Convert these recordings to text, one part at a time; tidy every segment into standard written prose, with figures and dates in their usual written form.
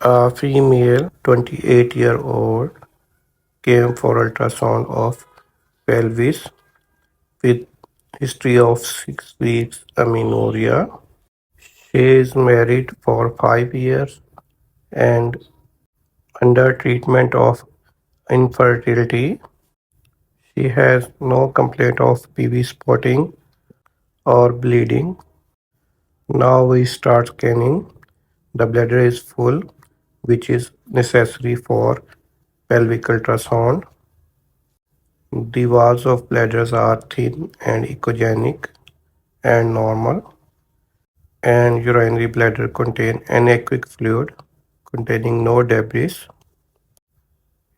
A female 28-year-old came for ultrasound of pelvis with history of 6 weeks amenorrhea. She is married for 5 years and under treatment of infertility. She has no complaint of PV spotting or bleeding. Now we start scanning. The bladder is full, which is necessary for pelvic ultrasound. The walls of bladders are thin and echogenic and normal, and urinary bladder contain anaerobic fluid containing no debris.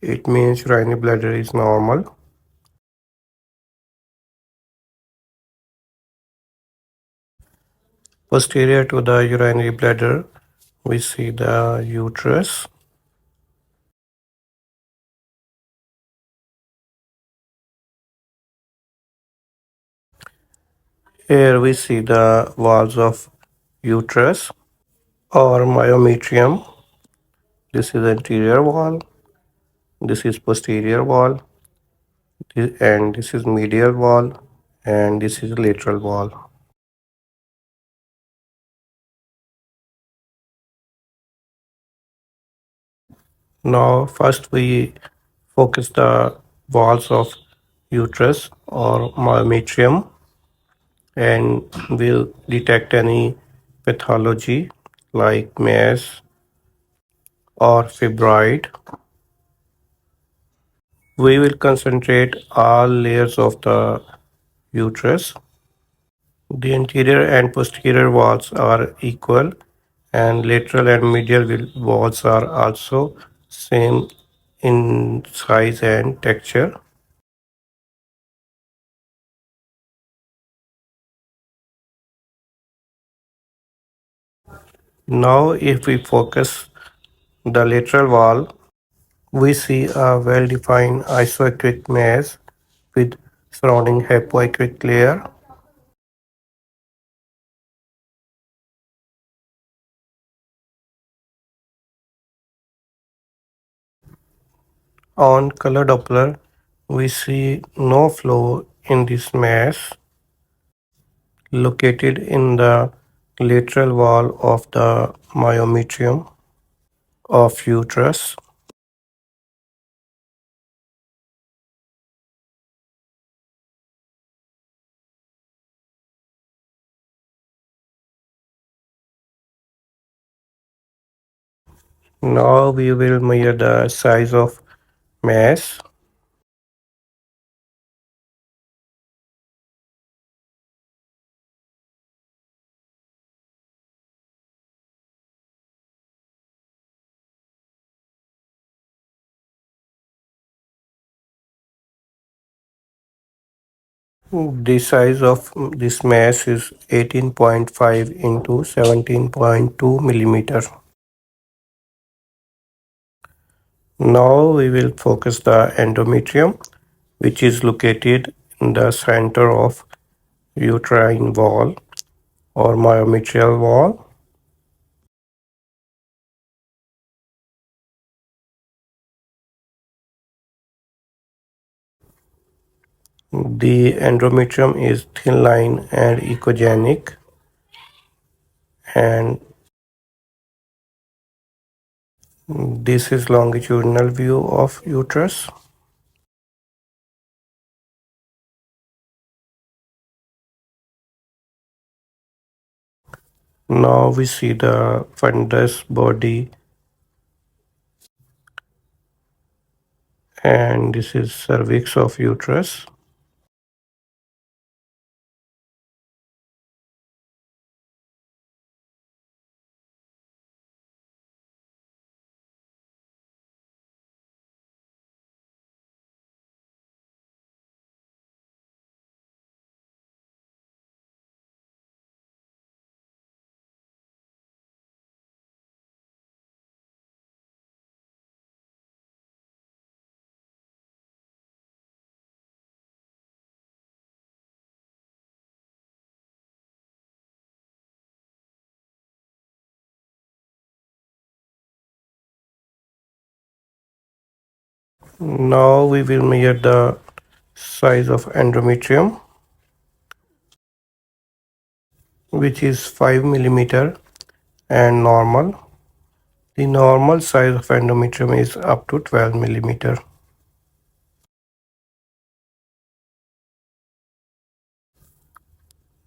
It means urinary bladder is normal. Posterior to the urinary bladder, we see the uterus. Here we see the walls of uterus or myometrium. This is anterior wall, this is posterior wall, and this is medial wall, and this is lateral wall. Now first we focus the walls of uterus or myometrium and will detect any pathology like mass or fibroid. We will concentrate all layers of the uterus. The anterior and posterior walls are equal and lateral and medial walls are also same in size and texture. Now if we focus the lateral wall, we see a well-defined isoechoic mass with surrounding hypoechoic layer. On color Doppler, we see no flow in this mass located in the lateral wall of the myometrium of uterus. Now we will measure the size of mass. The size of this mass is 18.5 into 17.2 millimeter. Now we will focus the endometrium, which is located in the center of uterine wall or myometrial wall. The endometrium is thin line and echogenic, and this is longitudinal view of uterus. Now we see the fundus body, and this is cervix of uterus. Now we will measure the size of endometrium, which is 5 millimeter and normal. The normal size of endometrium is up to 12 millimeter.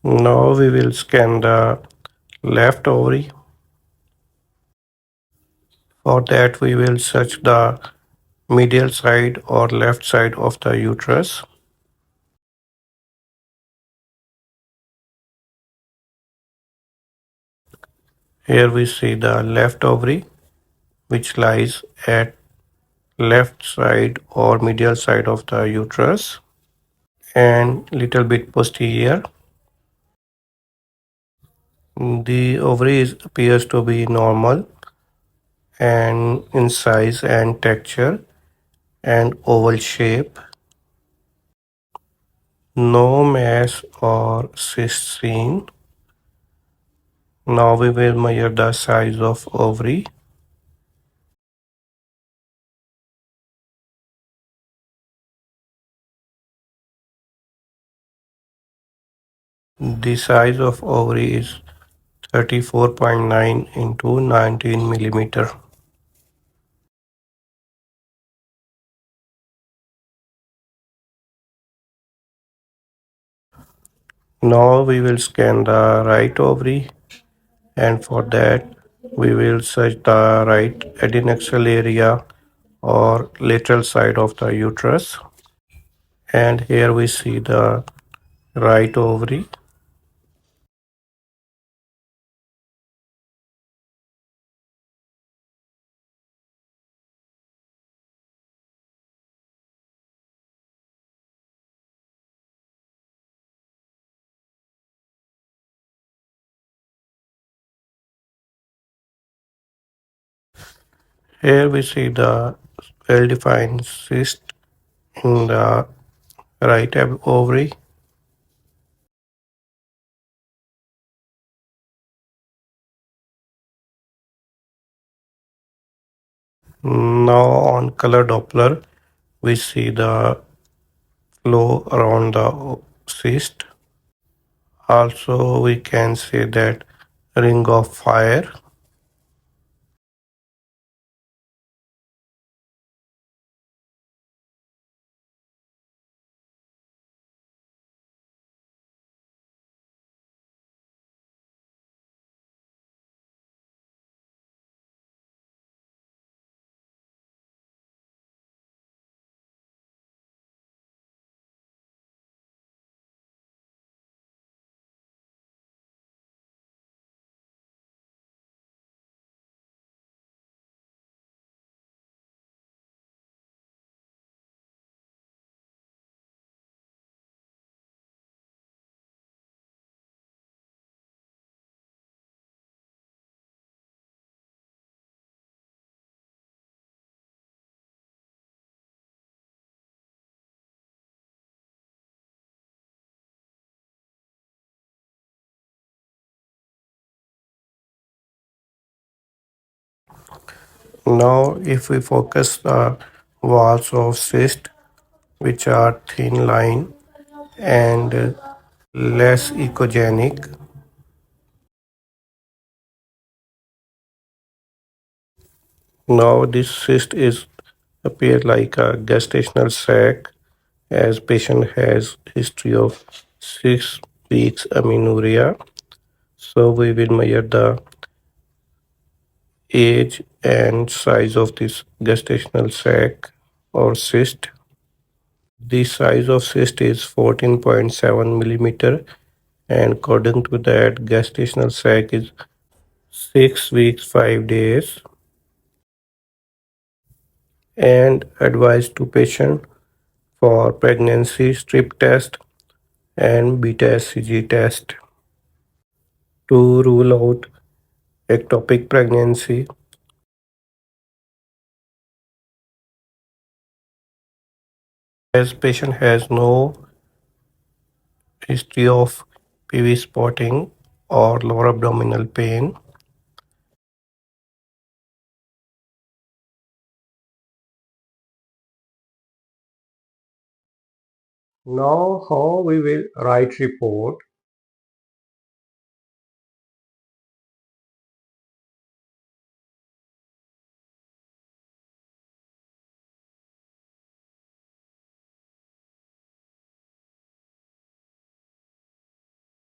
Now we will scan the left ovary. For that we will search the medial side or left side of the uterus. Here we see the left ovary, which lies at left side or medial side of the uterus and little bit posterior. The ovary appears to be normal and in size and texture and oval shape. No mass or cyst seen. Now we will measure the size of ovary. The size of ovary is 34.9 into 19 millimeter. Now we will scan the right ovary, and for that we will search the right adnexal area or lateral side of the uterus. And here we see the right ovary. Here we see the well-defined cyst in the right ovary. Now on color Doppler, we see the flow around the cyst. Also, we can say that ring of fire. Now, if we focus the walls of cyst, which are thin line and less echogenic. Now, this cyst is appear like a gestational sac as patient has history of 6 weeks amenorrhea. So we will measure the age and size of this gestational sac or cyst. The size of cyst is 14.7 millimeter, and according to that, gestational sac is 6 weeks 5 days. And advised to patient for pregnancy strip test and beta HCG test to rule out ectopic pregnancy. As patient has no history of PV spotting or lower abdominal pain. Now how we will write report.